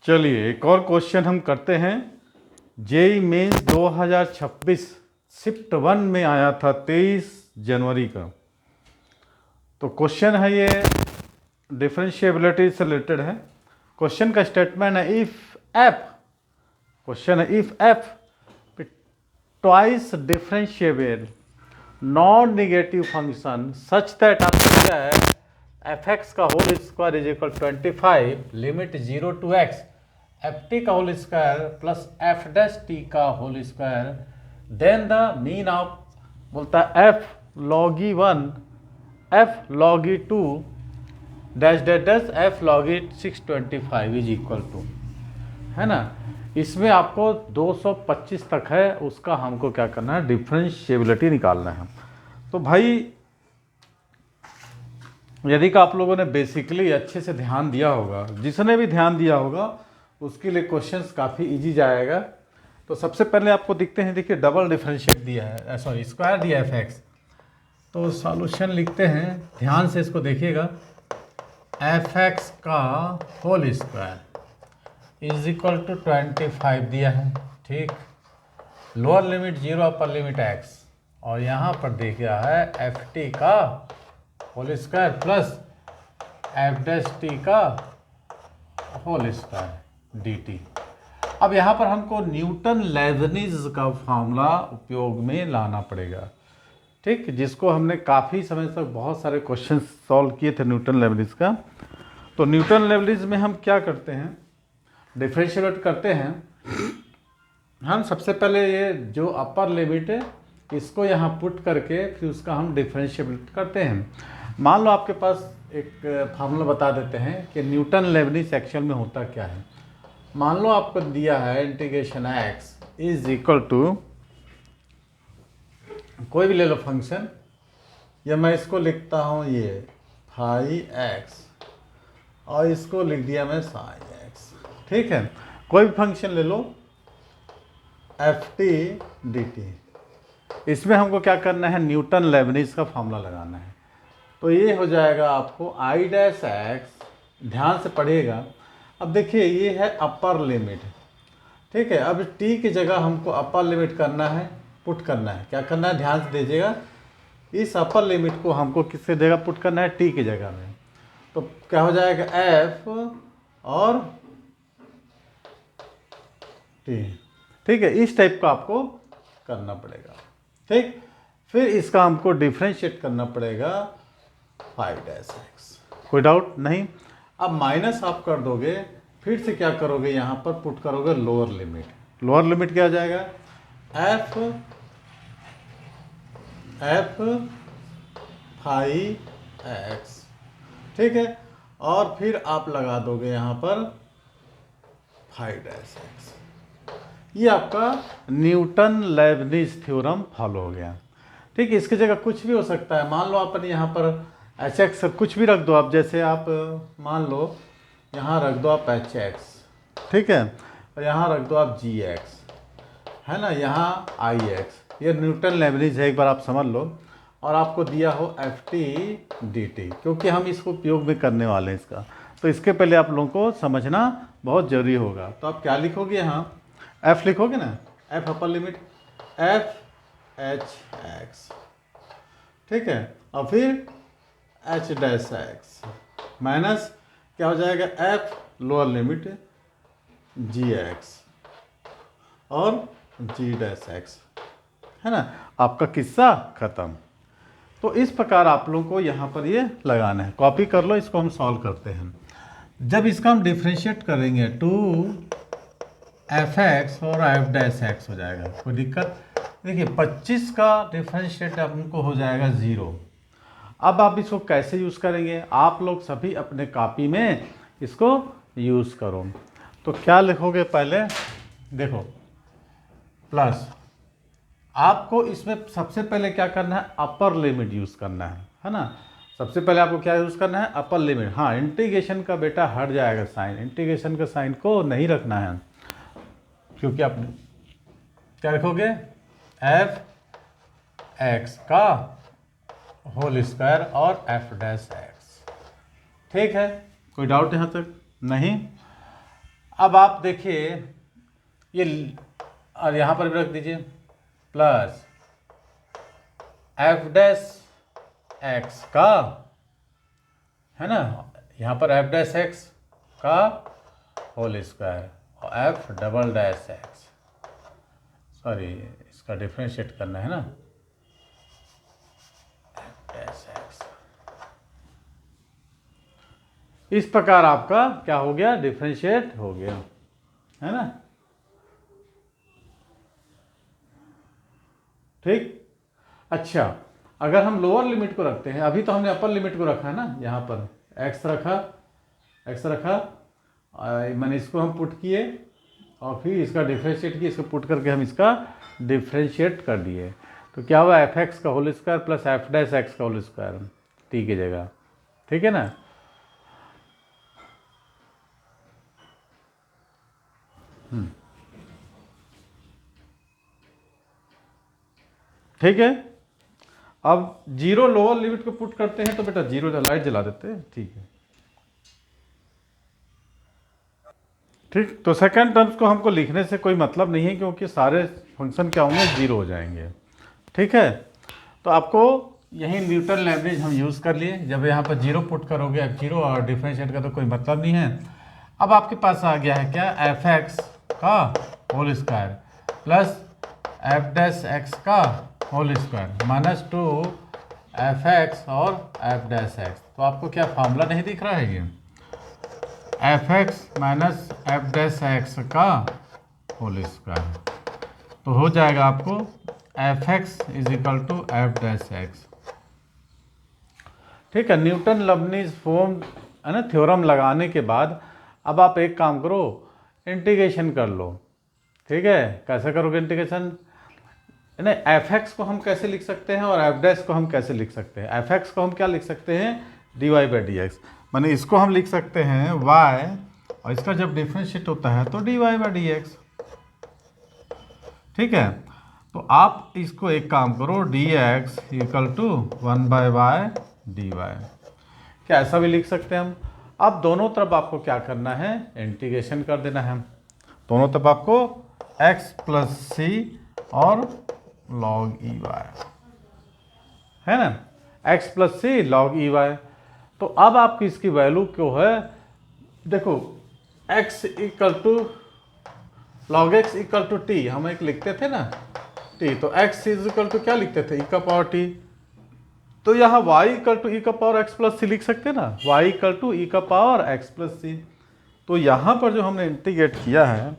चलिए एक और क्वेश्चन हम करते हैं। जेई मेंस 2026 शिफ्ट 1 में आया था 23 जनवरी का। तो क्वेश्चन है ये डिफरेंशिएबिलिटी से रिलेटेड है। क्वेश्चन का स्टेटमेंट है इफ एफ, क्वेश्चन है if f twice differentiable non negative function such that आपको क्या है एफ एक्स का whole square is equal 25 limit 0 to x f T का whole square plus F dash T का whole square then the mean of बोलता है f log e 1 f log e 2 dash dash dash f log e 625 is equal to, है ना। इसमें आपको 225 तक है, उसका हमको क्या करना है डिफरेंशिएबिलिटी निकालना है। तो भाई यदि का आप लोगों ने बेसिकली अच्छे से ध्यान दिया होगा, जिसने भी ध्यान दिया होगा उसके लिए क्वेश्चंस काफ़ी इजी जाएगा। तो सबसे पहले आपको दिखते हैं, देखिए डबल डिफरेंशिएट दिया है, सॉरी स्क्वायर दिया है एफ एक्स। तो सॉल्यूशन लिखते हैं, ध्यान से इसको देखिएगा। एफ एक्स का whole square is equal to 25 दिया है, ठीक। Lower limit 0 upper limit X, और यहाँ पर दिख गया है एफ टी का whole square plus F dash T का होल स्क्वायर डी टी। अब यहाँ पर हमको न्यूटन लेबनीज का फॉर्मूला उपयोग में लाना पड़ेगा, ठीक, जिसको हमने काफ़ी समय तक बहुत सारे क्वेश्चन सॉल्व किए थे न्यूटन लेबनीज का। तो न्यूटन लेबनीज में हम क्या करते हैं, डिफरेंशिएट करते हैं हम। सबसे पहले ये जो अपर लिमिट है इसको यहाँ पुट करके फिर उसका हम डिफरेंशिएट करते हैं। मान लो आपके पास एक फार्मूला बता देते हैं कि न्यूटन लेबनीज एक्चुअल में होता क्या है। मान लो आपको दिया है integration X is equal to कोई भी ले लो फंक्शन, या मैं इसको लिखता हूँ ये फाई एक्स और इसको लिख दिया मैं साइन एक्स, ठीक है। कोई भी फंक्शन ले लो एफ टी डी टी, इसमें हमको क्या करना है न्यूटन लेबनीज का फॉर्मूला लगाना है। तो ये हो जाएगा आपको आई डैश एक्स, ध्यान से पढ़िएगा। अब देखिए ये है अपर लिमिट, ठीक है। अब टी की जगह हमको अपर लिमिट करना है, पुट करना है। क्या करना है ध्यान से दीजिएगा, इस अपर लिमिट को हमको किससे जगह पुट करना है टी की जगह में। तो क्या हो जाएगा एफ और टी, ठीक है। इस टाइप का आपको करना पड़ेगा, ठीक। फिर इसका हमको डिफरेंशिएट करना पड़ेगा 5 डैश एक्स, कोई डाउट नहीं। अब माइनस आप कर दोगे, फिर से क्या करोगे यहाँ पर पुट करोगे लोअर लिमिट। लोअर लिमिट क्या हो जाएगा एफ फाइव एक्स, ठीक है। और फिर आप लगा दोगे यहाँ पर 5 डैश एक्स। ये आपका न्यूटन लेबनीज थ्योरम फॉलो हो गया, ठीक। इसकी जगह कुछ भी हो सकता है। मान लो अपन यहाँ पर एच एक्स कुछ भी रख दो आप, जैसे आप मान लो यहाँ रख दो आप एच एक्स, ठीक है, और यहाँ रख दो आप जी एक्स, है ना, यहाँ आई एक्स। ये न्यूटन लेबनीज है, एक बार आप समझ लो। और आपको दिया हो एफ टी डी टी, क्योंकि हम इसको उपयोग में करने वाले हैं इसका, तो इसके पहले आप लोगों को समझना बहुत ज़रूरी होगा। तो आप क्या लिखोगे यहाँ एफ लिखोगे ना, F upper limit F H x, ठीक है, और फिर एच डैश एक्स माइनस क्या हो जाएगा एफ लोअर लिमिट जी एक्स और जी डैश एक्स, है ना। आपका किस्सा खत्म। तो इस प्रकार आप लोगों को यहाँ पर ये लगाना है, कॉपी कर लो, इसको हम सॉल्व करते हैं। जब इसका हम डिफ्रेंशिएट करेंगे टू एफ एक्स और एफ डैश एक्स हो जाएगा, कोई दिक्कत देखिए 25 का डिफ्रेंशिएट हमको हो जाएगा 0। अब आप इसको कैसे यूज़ करेंगे, आप लोग सभी अपने कॉपी में इसको यूज़ करो। तो क्या लिखोगे पहले देखो प्लस, आपको इसमें सबसे पहले क्या करना है अपर लिमिट यूज़ करना है ना। सबसे पहले आपको क्या यूज़ करना है अपर लिमिट। हाँ इंटीग्रेशन का बेटा हट जाएगा साइन, इंटीग्रेशन का साइन को नहीं रखना है, क्योंकि आप क्या रखोगे एफ एक्स का होल स्क्वायर और एफ डैश एक्स, ठीक है। कोई डाउट यहाँ तक नहीं। अब आप देखिए ये, और यहाँ पर भी रख दीजिए प्लस एफ डैश एक्स का, है ना, यहाँ पर एफ डैश एक्स का होल स्क्वायर और F double dash x, sorry इसका डिफ्रेंशिएट करना है ना, एफ डैश एक्स। इस प्रकार आपका क्या हो गया, डिफ्रेंशिएट हो गया, है ना। ठीक। अच्छा, अगर हम लोअर लिमिट को रखते हैं, अभी तो हमने अपर लिमिट को रखा है ना, यहाँ पर एक्स रखा, मैंने इसको हम पुट किए और फिर इसका डिफ्रेंशिएट किए, इसको पुट करके हम इसका डिफ्रेंशिएट कर दिए, तो क्या हुआ, एफ एक्स का whole square plus F dash x का होल स्क्वायर टी की जगह, ठीक है ना। ठीक है, अब जीरो लोअर लिमिट को पुट करते हैं तो बेटा जीरो लाइट जला देते हैं, ठीक है। ठीक, तो सेकंड टर्म्स को हमको लिखने से कोई मतलब नहीं है क्योंकि सारे फंक्शन क्या होंगे, जीरो हो जाएंगे, ठीक है। तो आपको यही न्यूटन लैग्रेंज हम यूज़ कर लिए, जब यहाँ पर जीरो पुट करोगे एफ जीरो और डिफरेंशिएट का तो कोई मतलब नहीं है। अब आपके पास आ गया है क्या, एफ एक्स का whole square plus F dash x का whole square minus two f x और एफ डैश एक्स। तो आपको क्या फार्मूला नहीं दिख रहा है, ये f x minus f dash x का होल स्क्वायर, तो हो जाएगा आपको f x is equal to f dash x. ठीक है, न्यूटन लबनीज फॉर्म है ना, थ्योरम लगाने के बाद अब आप एक काम करो, इंटीग्रेशन कर लो, ठीक है। कैसे करोगे इंटीग्रेशन, ना एफ एक्स को हम कैसे लिख सकते हैं और एफ डैश को हम कैसे लिख सकते हैं। एफ एक्स को हम क्या लिख सकते हैं, D Y by D X, माने इसको हम लिख सकते हैं वाई, और इसका जब डिफ्रेंशिएट होता है तो D Y by D X, ठीक है। तो आप इसको एक काम करो, D X equal to one by Y D Y, क्या ऐसा भी लिख सकते हैं हम। अब दोनों तरफ आपको क्या करना है, इंटीग्रेशन कर देना है, दोनों तरफ आपको x प्लस सी और log ई वाई, है ना, x plus C log E Y. तो अब आपकी इसकी वैल्यू क्यों है, देखो x equal to log x equal to T, हम एक लिखते थे ना t, तो x इज इक्वल टू क्या लिखते थे, e का पावर t, तो यहाँ y इक्वल टू e का पावर x प्लस सी लिख सकते ना, y इक्वल टू e का पावर x प्लस सी। तो यहाँ पर जो हमने इंटीग्रेट किया है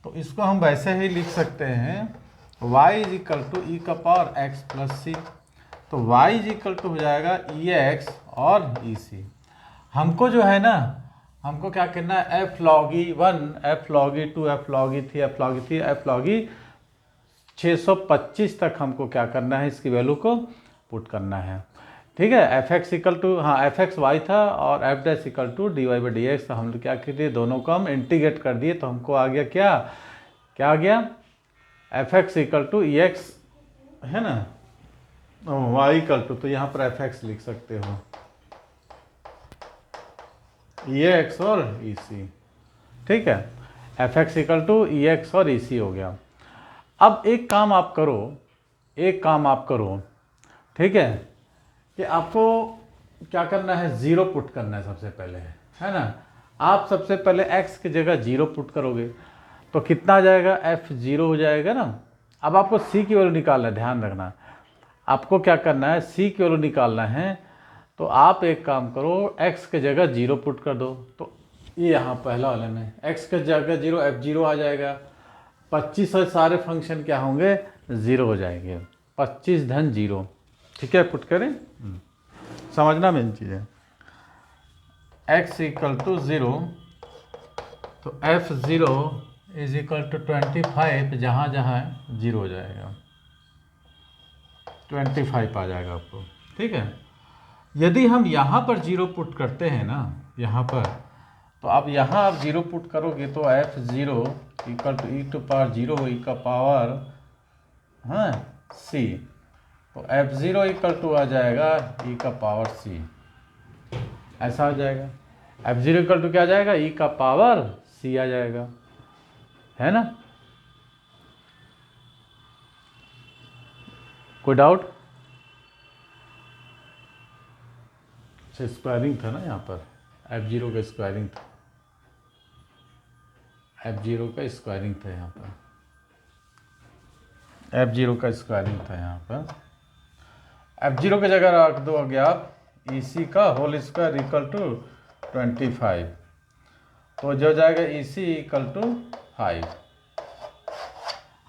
तो इसको हम वैसे ही लिख सकते हैं, y इज इक्वल टू ई का पावर x प्लस सी, तो y इज इक्वल टू हो जाएगा ई एक्स और ई सी। हमको जो है ना, हमको क्या करना है, f log e one, f log e two, f log e three, f log e three, f log e 625 तक हमको क्या करना है, इसकी वैल्यू को पुट करना है, ठीक है। एफ एक्स इक्वल टू, हाँ एफ एक्स वाई था और F dash equal to D Y by D X, तो हम क्या किए, दोनों को हम इंटीग्रेट कर दिए, तो हमको आ गया क्या, क्या आ गया, F X equal to E X, है ना, वाई इक्वल टू, तो यहाँ पर एफ एक्स लिख सकते हो ई एक्स और ई सी, ठीक है। F X equal to E X और ई सी हो गया। अब एक काम आप करो, एक काम आप करो, ठीक है, कि आपको क्या करना है, ज़ीरो पुट करना है सबसे पहले, है ना। आप सबसे पहले x की जगह 0 पुट करोगे तो कितना आ जाएगा, f0 हो जाएगा ना। अब आपको c की वैल्यू निकालना है, ध्यान रखना, आपको क्या करना है, c की वैल्यू निकालना है। तो आप एक काम करो, x की जगह 0 पुट कर दो, तो ये यहाँ पहला वाला में x की जगह 0, f0 आ जाएगा, 25 और सारे फंक्शन क्या होंगे, 0 हो जाएंगे, 25 धन 0, ठीक है। पुट करें, समझना मेन चीज़ है, x इक्वल टू 0, तो f0 इज इक्वल टू 25, जहाँ जहाँ 0 हो जाएगा, 25 आ जाएगा आपको, ठीक है। यदि हम यहाँ पर 0 पुट करते हैं ना, यहाँ पर, तो अब यहाँ आप 0 पुट करोगे तो f0 equal to E to power 0 E का पावर, हाँ c, तो f0 इक्वल टू आ जाएगा e का पावर c, ऐसा आ जाएगा। f0 इक्वल टू क्या आ जाएगा, e का पावर सी आ जाएगा, है ना? कोई डाउट? अच्छा, स्क्वायरिंग था ना यहाँ पर, F0 का स्क्वायरिंग था, F0 का स्क्वायरिंग था यहाँ पर, F0 का स्क्वायरिंग था यहाँ पर। F0 की जगह रख दोगे आप EC का होल स्क्वायर इक्वल टू 25, तो जो जाएगा EC इक्वल टू 5।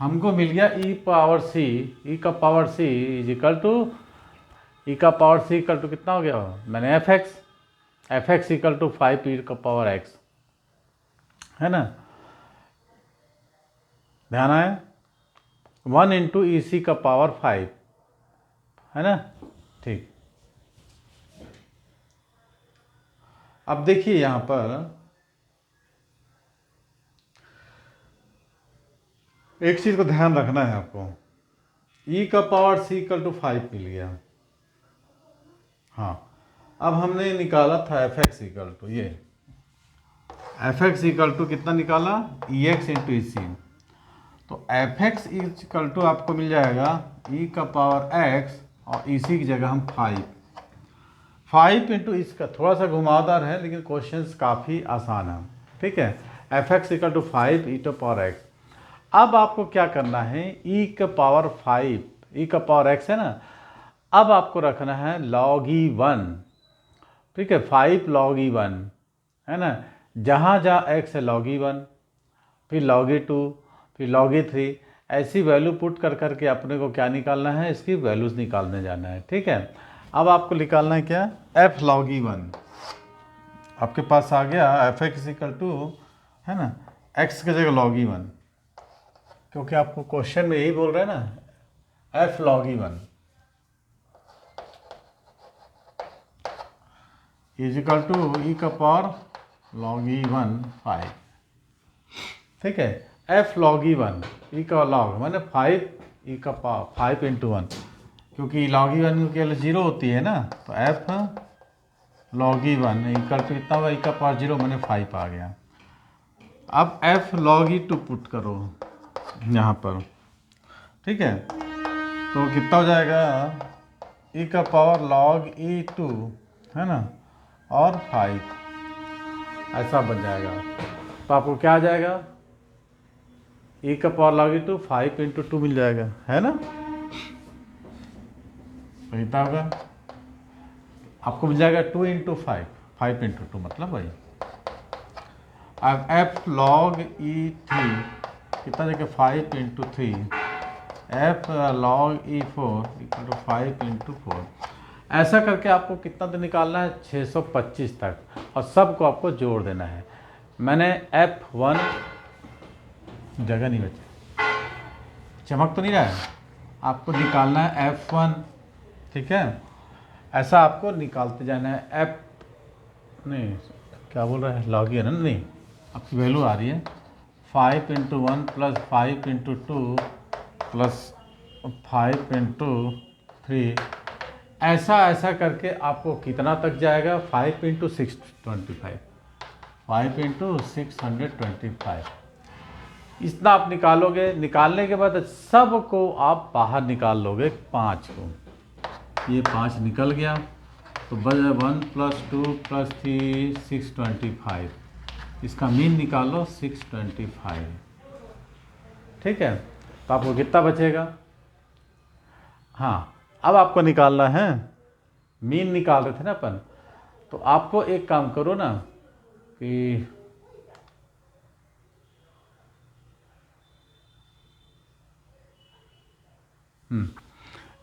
हमको मिल गया e पावर c, e का power c is equal to, e का पावर c इक्वल टू कितना हो गया? मैंने fx इक्वल टू 5 e का पावर x, है ना? ध्यान आया? 1 इंटू EC का पावर 5, है ना? ठीक। अब देखिए यहाँ पर एक चीज़ को ध्यान रखना है आपको, e का पावर c इक्वल टू 5 मिल गया। हाँ, अब हमने निकाला था fx इक्वल टू, ये fx इक्वल टू कितना निकाला? ex इंटू EC, तो fx इक्वल टू आपको मिल जाएगा e का पावर x और EC की जगह हम 5 इंटू इसका, थोड़ा सा घुमावदार है लेकिन क्वेश्चंस काफ़ी आसान है, ठीक है? fx equal to 5 e to power x। अब आपको क्या करना है, e का पावर 5, e का पावर x है ना, अब आपको रखना है log e1, ठीक है? 5 log e1, है ना? जहाँ जहाँ x है log e1, फिर log e2, फिर log e3, ऐसी वैल्यू पुट कर करके अपने को क्या निकालना है? इसकी वैल्यूज़ निकालने जाना है, ठीक है? अब आपको निकालना है क्या? f log e1 आपके पास आ गया, fx इक्वल टू, है ना, x की जगह log e1, क्योंकि आपको क्वेश्चन में यही बोल रहे हैं ना, f log e1 is equal to e का पावर log e1 5, ठीक है? f log e1, e का log मैंने 5, e का पावर 5 इंटू 1, क्योंकि log e1 की वैल्यू 0 होती है ना, तो f log e1 equal to कितना होगा? e का पावर 0 मैंने 5 आ गया। अब f log e2 पुट करो यहाँ पर, ठीक है? तो कितना हो जाएगा? e का पावर log e2, है ना, और 5, ऐसा बन जाएगा। तो आपको क्या आ जाएगा? e का पावर log e2 5 इंटू 2 मिल जाएगा, है ना? तो इतना होगा, आपको मिल जाएगा 2 इंटू 5, 5 इंटू 2 मतलब वही। अब f log e3 कितना जगह 5 into 3, f log e4 equal to 5 into 4। ऐसा करके आपको कितना तो निकालना है? 625 तक, और सबको आपको जोड़ देना है। मैंने f1, जगह नहीं बची, चमक तो नहीं रहा है, आपको निकालना है f1, ठीक है? ऐसा आपको निकालते जाना है। f नहीं, क्या बोल रहा है? log e है ना, नहीं, आपकी वैल्यू आ रही है 5 into 1 plus 5 into 2 plus 5 into 3, ऐसा करके आपको कितना तक जाएगा? 5 इंटू 625, 5 इंटू 625, इतना आप निकालोगे। निकालने के बाद सबको आप बाहर निकाल लोगे, 5 को, ये 5 निकल गया, तो बच 1 प्लस 2 प्लस 3 625, इसका मीन निकालो 625, ठीक है? तो आपको कितना बचेगा? हाँ, अब आपको निकालना है, मीन निकाल रहे थे ना अपन, तो आपको एक काम करो ना कि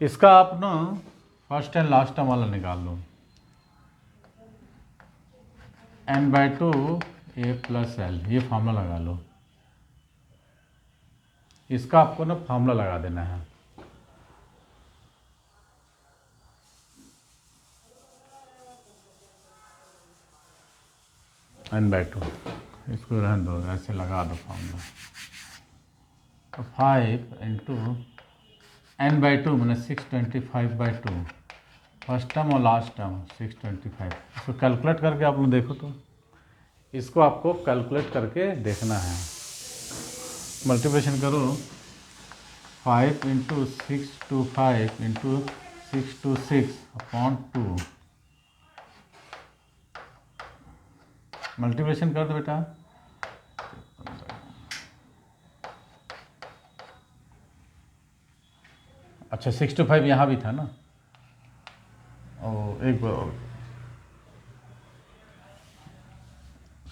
इसका आप ना फर्स्ट एंड लास्ट टर्म वाला निकाल लो, n/2 a प्लस एल, ये फार्मूला लगा लो। इसका आपको ना फार्मूला लगा देना है, n/2, इसको रहने दो, ऐसे लगा दो फार्मूला। तो 5 इंटू n/2 मैंने 625/2, फर्स्ट टर्म और लास्ट टर्म 625, इसको कैलकुलेट करके आप लोग देखो तो इसको आपको कैलकुलेट करके देखना है। मल्टीप्लिकेशन करो 5 इंटू 625 इंटू 626/2। मल्टीप्लिकेशन कर दो बेटा। अच्छा 625 यहाँ भी था ना, ओ एक बार,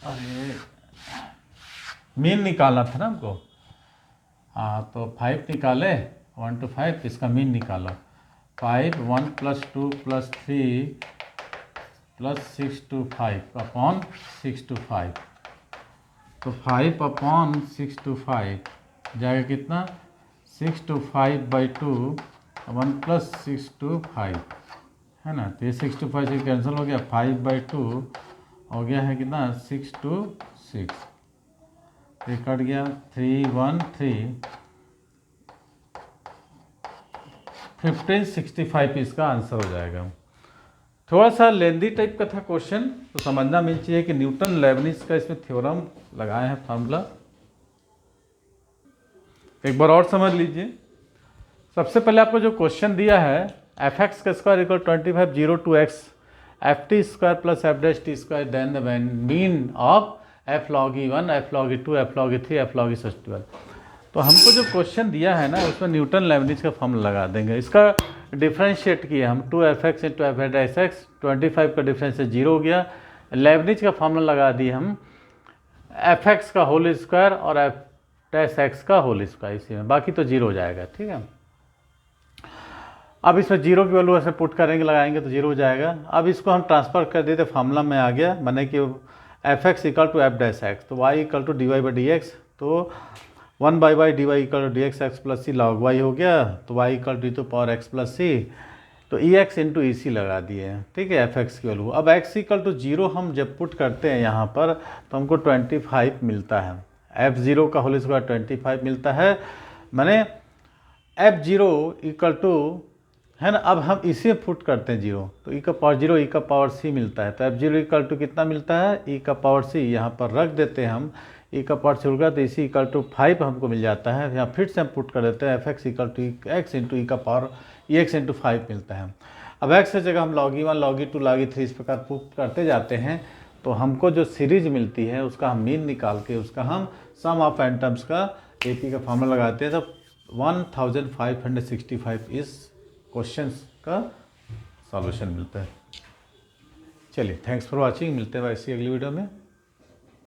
अरे मीन निकालना था ना हमको। हाँ तो 5 निकाले, 1 to 5, इसका मीन निकाला। 5 1 + 2 + 3 + 6 to 5/6 to 5। तो 5/6 to 5 जाएगा कितना, 6 to 5/2, 1 + 6 to 5 है ना। तो ये 6 to 5 से कैंसिल हो गया, 5/2 हो गया है कितना, 6 to 6, ये कट गया, 3 1 3, 1565 इसका आंसर हो जाएगा। थोड़ा सा लेंदी टाइप का था क्वेश्चन, तो समझना मिल चाहिए कि न्यूटन लेबनिज का इसमें थ्योरम लगाए हैं फार्मूला। एक बार और समझ लीजिए। सबसे पहले आपको जो क्वेश्चन दिया है, f(x) का square equal 25 0 to x ft square plus f'(t²) then the mean of f log e1 f log e2 f log e3 f log e12। तो हमको जो क्वेश्चन दिया है ना, उसमें न्यूटन लेबनिज का फॉर्मूला लगा देंगे। इसका डिफ्रेंशिएट किया हम, 2f(x) इंटू f'(x), 25 का डिफरेंस 0 हो गया। लेबनिज का फॉर्मूला लगा दिए हम f(x) का होल स्क्वायर और f'(x) का होल स्क्वायर, इसी में बाकी तो 0 हो जाएगा। ठीक है, अब इसमें 0 की वैल्यू ऐसे पुट करेंगे, लगाएंगे तो 0 हो जाएगा। अब इसको हम ट्रांसफर कर देते, फार्मूला में आ गया, माने कि f(x) = f'(x), तो y = dy/dx, तो 1/dy = dx(x + c log y) हो गया, तो y = e⁻x + c, तो ex × ec लगा दिए। ठीक है, f(x) की वैल्यू। अब x = 0 हम जब पुट करते हैं यहाँ पर, तो हमको 25 मिलता है। f0 का होल स्क्वायर 25 मिलता है, माने f0 = है ना। अब हम इसे पुट करते हैं 0, तो e⁻0 e⁻c मिलता है। तो f0 = कितना मिलता है, e⁻c, यहाँ पर रख देते हैं हम, e⁻c होगा तो इसी = 5 हमको मिल जाता है। यहाँ फिर से हम पुट कर देते हैं, f(x) = x × ex × 5 मिलता है। अब x की जगह हम log e1 log e2 log e3 इस प्रकार पुट करते जाते हैं, तो हमको जो सीरीज मिलती है उसका हम मीन निकाल के उसका हम सम ऑफ एंटम्स का AP का फॉर्मूला लगाते हैं, तो 1565 इस क्वेश्चंस का सॉल्यूशन मिलता है। चलिए, थैंक्स फॉर वाचिंग, मिलते हैं वैसी अगली वीडियो में।